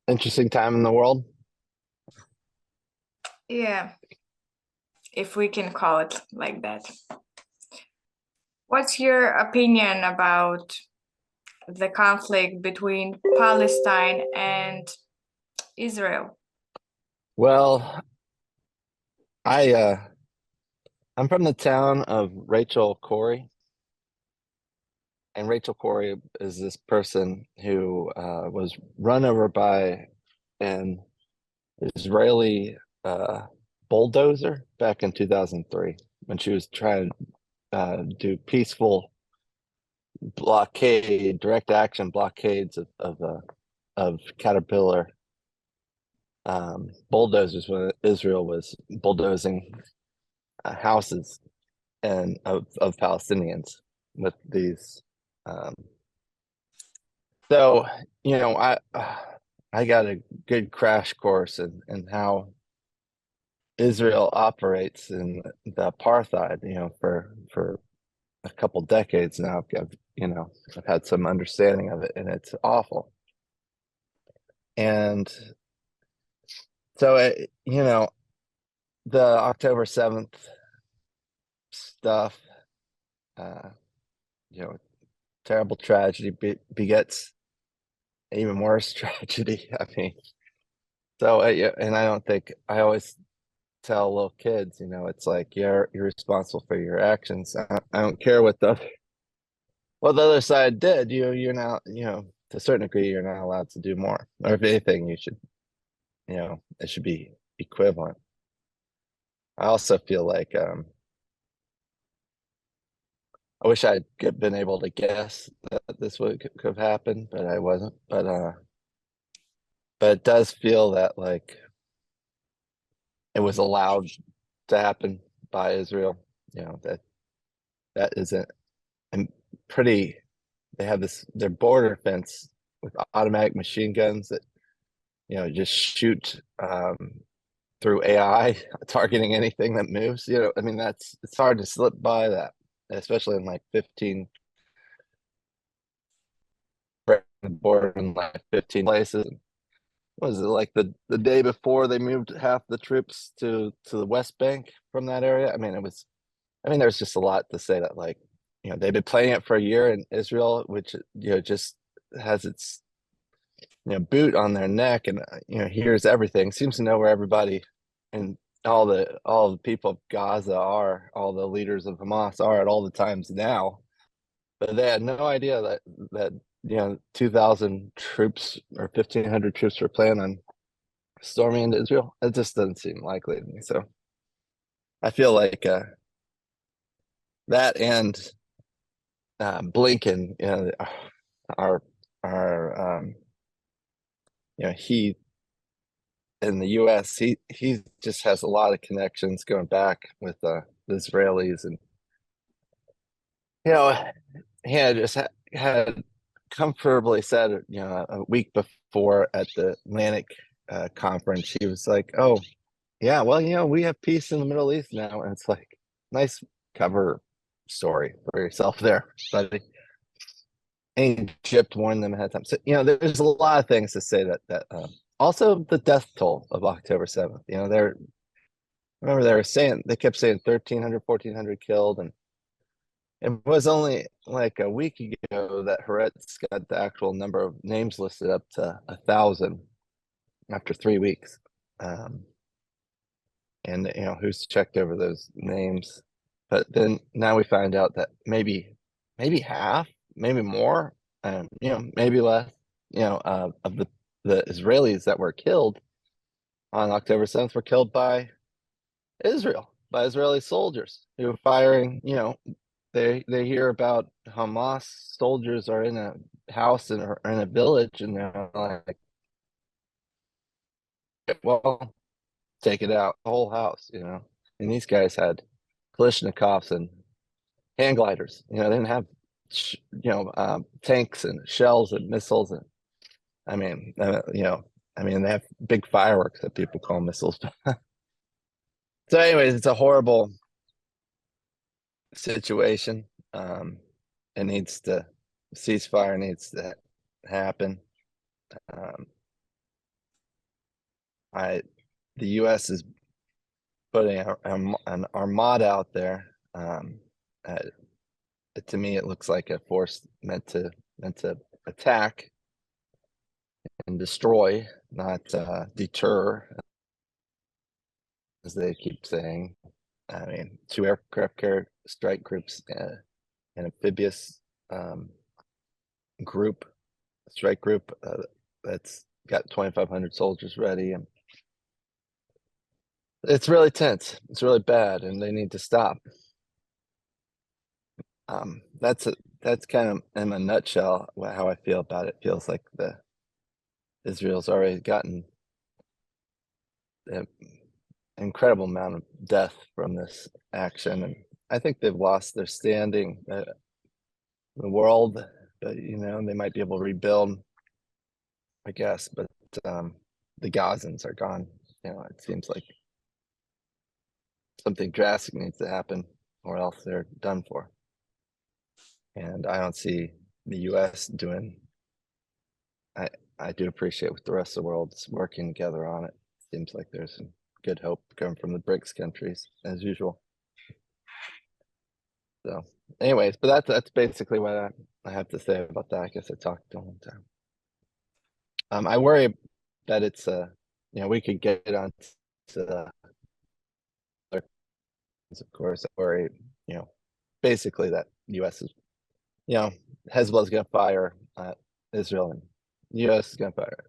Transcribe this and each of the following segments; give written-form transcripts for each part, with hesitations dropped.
Interesting time in the world. Yeah, if we can call it like that. What's your opinion about the conflict between Palestine and Israel? Well, I'm from the town of Rachel Corrie, and Rachel Corrie is this person who was run over by an Israeli bulldozer back in 2003 when she was trying to do peaceful direct action blockades of Caterpillar bulldozers when Israel was bulldozing houses and of Palestinians with these. Um, so I got a good crash course in how Israel operates in the apartheid. For a couple decades now, I've had some understanding of it, and it's awful. And so the October 7th stuff, uh, you know, terrible tragedy begets even worse tragedy. I mean, yeah, and I don't think I always tell little kids, it's like you're responsible for your actions. I don't care what the other side did. You're not, to a certain degree, you're not allowed to do more. Or if anything, it should be equivalent. I also feel like I wish I'd been able to guess that this would could have happened, but I wasn't. But it does feel that like it was allowed to happen by Israel. That isn't and pretty. They have their border fence with automatic machine guns that just shoot through AI, targeting anything that moves. I mean it's hard to slip by that, especially in like 15 border in like 15 places. Was it like the day before they moved half the troops to the West Bank from that area? I mean, there's just a lot to say that like, they've been playing it for a year in Israel, which, just has its, boot on their neck and, hears everything, seems to know where everybody and all the people of Gaza are, all the leaders of Hamas are at all the times now. But they had no idea that 2,000 troops or 1,500 troops were planning on storming into Israel. It just doesn't seem likely to me. So I feel like that and Blinken, our he in the U.S. He just has a lot of connections going back with the Israelis, and you know he had comfortably said, a week before at the Atlantic conference, he was like, "Oh, yeah, well, we have peace in the Middle East now," and it's like nice cover story for yourself there, buddy. Egypt warned them ahead of time. So, there's a lot of things to say that also the death toll of October 7th. Remember they kept saying 1,300, 1,400 killed, and it was only like a week ago that Haaretz got the actual number of names listed up to 1,000 after 3 weeks. And who's checked over those names? But then now we find out that maybe half, maybe more, maybe less, of the Israelis that were killed on October 7th were killed by Israel, by Israeli soldiers who were firing. They hear about Hamas soldiers are in a house or in a village, and they're like, well, take it out, the whole house. And these guys had Kalashnikovs and hand gliders. They didn't have tanks and shells and missiles, and I mean, they have big fireworks that people call missiles. So, anyways, it's a horrible situation. It needs to ceasefire needs to happen. Um, I the U.S. is putting an armada out there. Uh, to me, it looks like a force meant to attack and destroy, not deter, as they keep saying. I mean, two aircraft carrier strike groups, an amphibious um, group, strike group that's got 2,500 soldiers ready, and it's really tense. It's really bad, and they need to stop. That's kind of in a nutshell how I feel about it. Feels like the Israel's already gotten an incredible amount of death from this action, and I think they've lost their standing in the world. But they might be able to rebuild, I guess. But the Gazans are gone. It seems like something drastic needs to happen, or else they're done for. And I don't see the U.S. doing. I do appreciate what the rest of the world's working together on it. Seems like there's some good hope coming from the BRICS countries as usual. So, anyways, but that's basically what I have to say about that. I guess I talked a long time. I worry that it's we could get on to the of course. I worry, basically that U.S. is, Hezbollah is going to fire Israel, and U.S. is going to fire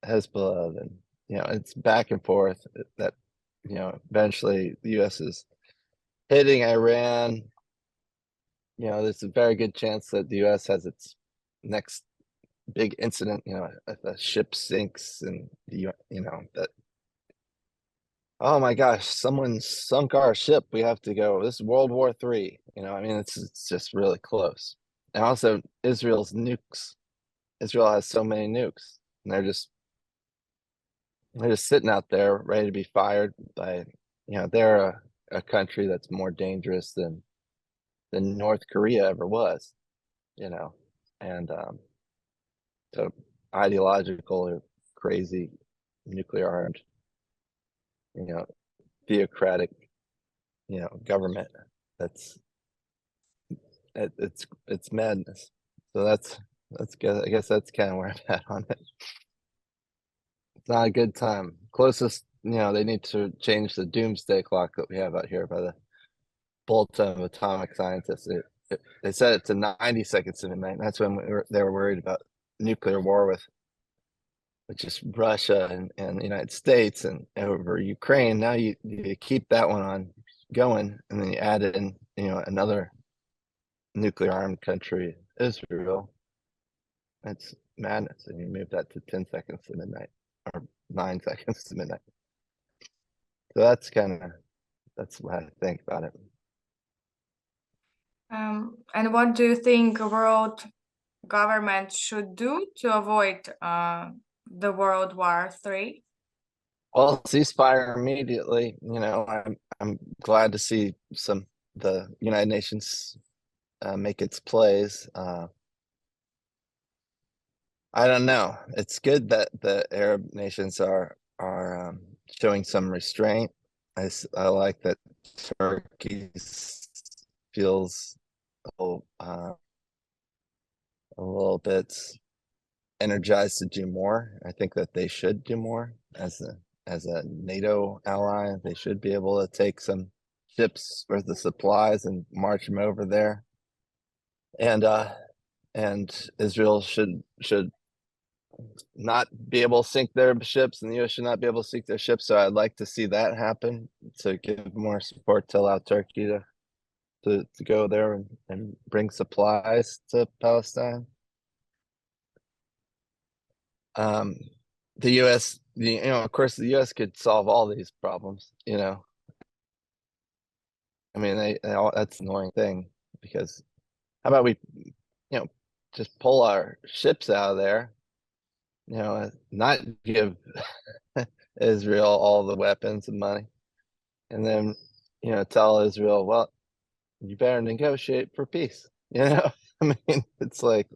Hezbollah, and it's back and forth. That eventually the U.S. is hitting Iran. There's a very good chance that the U.S. has its next big incident. If a ship sinks, and that, oh my gosh, someone sunk our ship. We have to go. This is World War III. I mean, it's just really close. And also Israel's nukes. Israel has so many nukes, and they're just sitting out there ready to be fired by, they're a country that's more dangerous than North Korea ever was, and so ideological or crazy nuclear armed, theocratic, government that's it's madness. So that's good. I guess that's kind of where I'm at on it. It's not a good time. Closest, they need to change the doomsday clock that we have out here by the Bulletin of Atomic Scientists. They set it to 90 seconds to midnight. That's when they were worried about nuclear war with just Russia and the United States and over Ukraine. Now you keep that one on going, and then you add in another nuclear armed country, Israel. That's madness, and you move that to 10 seconds to midnight or 9 seconds to midnight. So that's what I think about it. And what do you think world government should do to avoid the World War III? Well, ceasefire immediately. I'm glad to see the United Nations make its plays. I don't know. It's good that the Arab nations are showing some restraint. I like that Turkey feels a little bit energized to do more. I think that they should do more as a NATO ally. They should be able to take some ships worth of supplies and march them over there. And Israel should not be able to sink their ships, and the US should not be able to sink their ships. So I'd like to see that happen, to give more support to allow Turkey to go there and bring supplies to Palestine. The US, of course, the US could solve all these problems. I mean, that's an annoying thing, because how about we, just pull our ships out of there, not give Israel all the weapons and money, and then, tell Israel, well, you better negotiate for peace. I mean, it's like,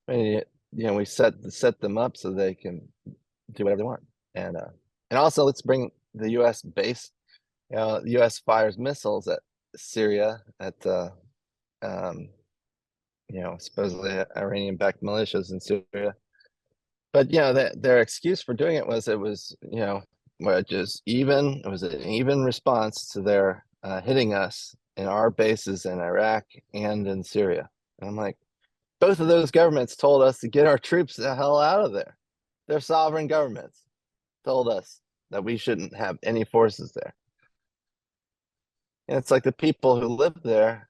I mean, we set them up so they can do whatever they want. and also let's bring the U.S. base. The U.S. fires missiles at Syria at um, supposedly Iranian-backed militias in Syria. But their excuse for doing it was just even. It was an even response to their hitting us in our bases in Iraq and in Syria. And I'm like, both of those governments told us to get our troops the hell out of there. Their sovereign governments told us that we shouldn't have any forces there. And it's like the people who live there,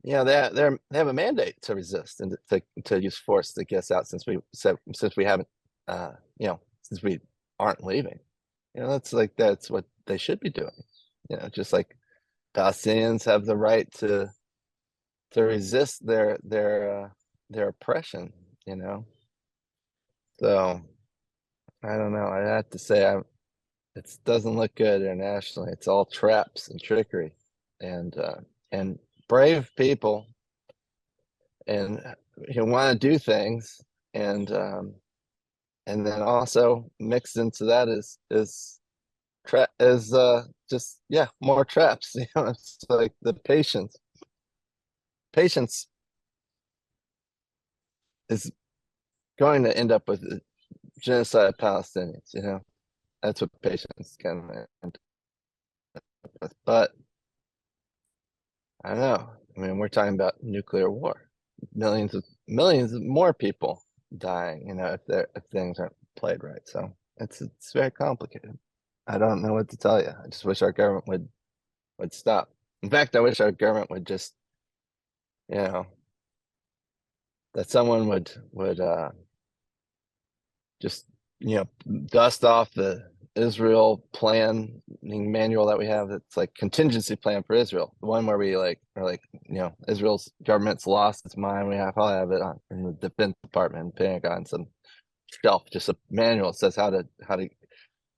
they have a mandate to resist and to use force to get us out since we haven't since we aren't leaving. That's what they should be doing. Just like Palestinians have the right to resist their oppression. So I don't know. I have to say, it doesn't look good internationally. It's all traps and trickery, and brave people, and who want to do things, and then also mixed into that is just more traps. It's like the patience is going to end up with genocide of Palestinians. That's what patience can end up with. But I don't know. I mean, we're talking about nuclear war, millions of more people dying. If things aren't played right. So it's very complicated. I don't know what to tell you. I just wish our government would stop. In fact, I wish our government would just, that someone would just dust off the Israel plan manual that we have. That's like contingency plan for Israel, the one where we are like Israel's government's lost its mind. We probably have it in the Defense Department, Pentagon, some shelf, just a manual that says how to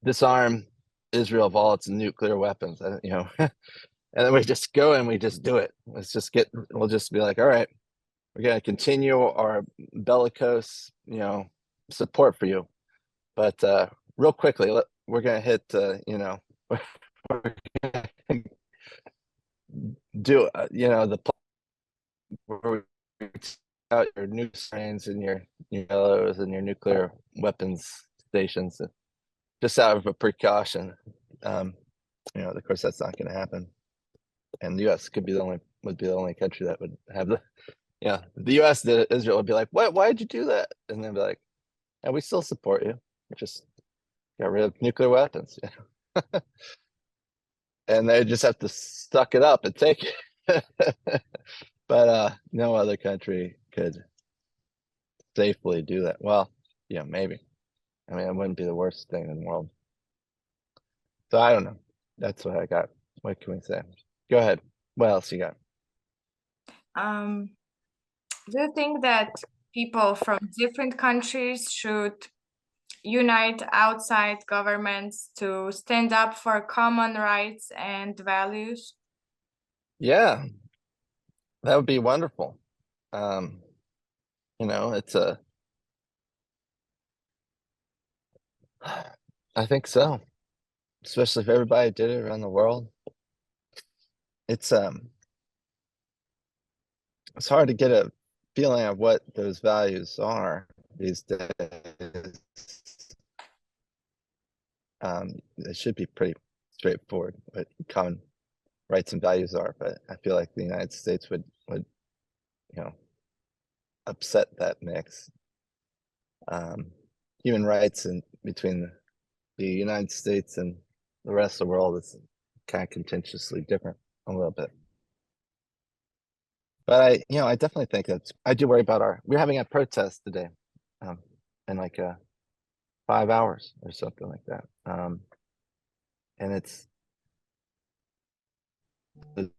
disarm Israel of all its nuclear weapons. And then we just go and we just do it. We'll just be like, all right, we're going to continue our bellicose, support for you. But real quickly, we're going to hit, we're gonna do, the where we out your nuke strains and your yellows and your nuclear weapons stations, just out of a precaution. Of course, that's not going to happen. And the U.S. would be the only country that would have the U.S. did it, Israel would be like, what? Why'd you do that? And then be like, yeah, we still support you. We just got rid of nuclear weapons. And they just have to suck it up and take it. But no other country could safely do that. Well, maybe. I mean, it wouldn't be the worst thing in the world. So I don't know. That's what I got. What can we say? Go ahead. What else you got? Do you think that people from different countries should unite outside governments to stand up for common rights and values? Yeah, that would be wonderful. It's I think so, especially if everybody did it around the world. It's hard to get a feeling of what those values are these days. It should be pretty straightforward what common rights and values are, but I feel like the United States would upset that mix. Human rights and between the United States and the rest of the world is kind of contentiously different a little bit. But I definitely think I do worry about we're having a protest today, in like 5 hours or something like that. And it's the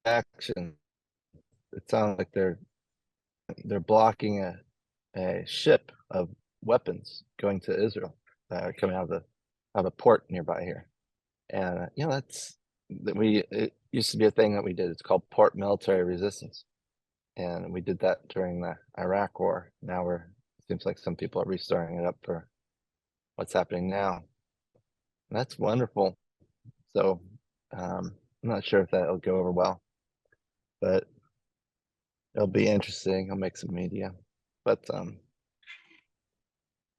action. It sounds like they're blocking a ship of weapons going to Israel that are coming out of a port nearby here. And it used to be a thing that we did. It's called port military resistance, and we did that during the Iraq War. Now it seems like some people are restarting it up for what's happening now. That's wonderful. So I'm not sure if that'll go over well, but it'll be interesting. I'll make some media. But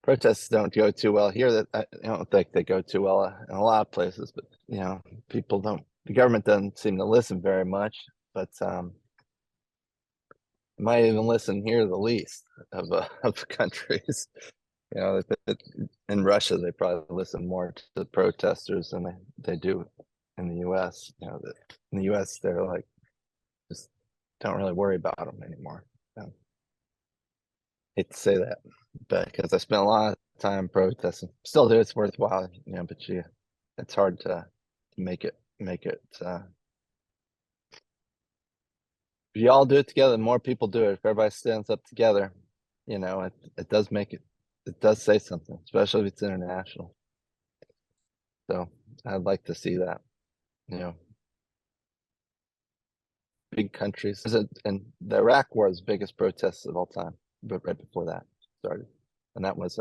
protests don't go too well here. That I don't think they go too well in a lot of places. But people don't. The government doesn't seem to listen very much. But might even listen here the least of countries. In Russia, they probably listen more to the protesters than they do in the U.S. In the U.S., they're like just don't really worry about them anymore. Hate to say that, but because I spent a lot of time protesting, still do. It's worthwhile, but it's hard to make it. If you all do it together, the more people do it. If everybody stands up together, it does make it. It does say something, especially if it's international. So I'd like to see that. Big countries. And the Iraq War is the biggest protests of all time, but right before that started. And that was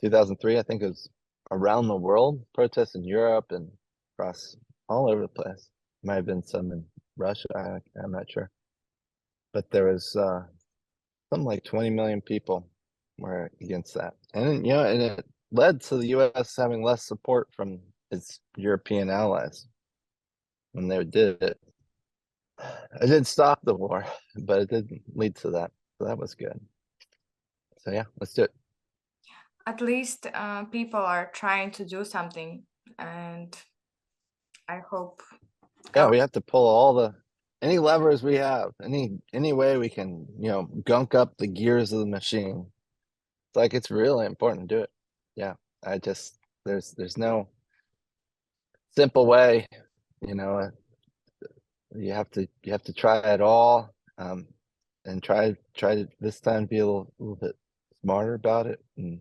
2003. I think it was around the world, protests in Europe and across all over the place. Might have been some in Russia. I'm not sure. But there was something like 20 million people were against that. And and it led to the US having less support from its European allies when they did it. It didn't stop the war, but it did lead to that. So that was good. So yeah, let's do it. At least people are trying to do something, and I hope. Yeah, we have to pull any levers we have, any way we can, gunk up the gears of the machine. It's like it's really important to do it. Yeah, there's no simple way. You have to try it all, and try to this time be a little bit smarter about it and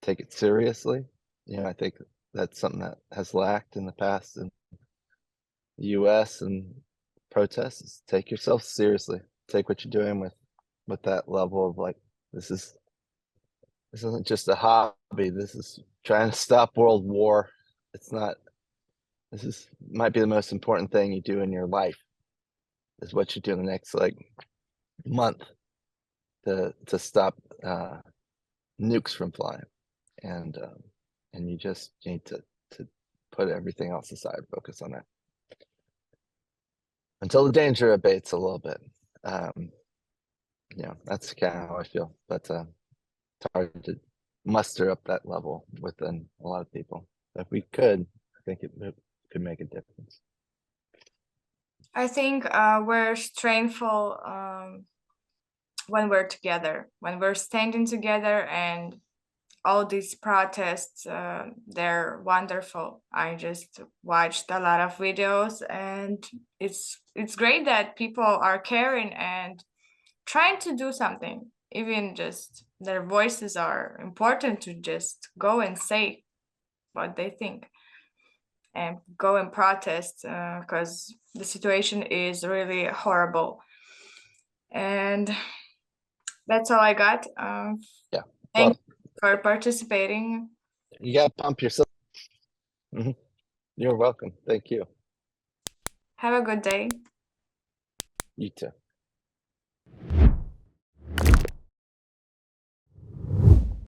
take it seriously. I think that's something that has lacked in the past in the US and protests is take yourself seriously. Take what you're doing with that level of like this isn't just a hobby. This is trying to stop world war. It's not might be the most important thing you do in your life is what you do in the next like month to stop nukes from flying. And you just need to put everything else aside, focus on that until the danger abates a little bit. That's kind of how I feel. But it's hard to muster up that level within a lot of people. If we could, I think it could make a difference. I think we're strengthful when we're together, when we're standing together, and all these protests, they're wonderful. I just watched a lot of videos, and it's great that people are caring and trying to do something. Even just their voices are important to just go and say what they think and go and protest because the situation is really horrible. And that's all I got. Yeah. Thank you for participating. You got to pump yourself. Mm-hmm. You're welcome. Thank you. Have a good day. You too.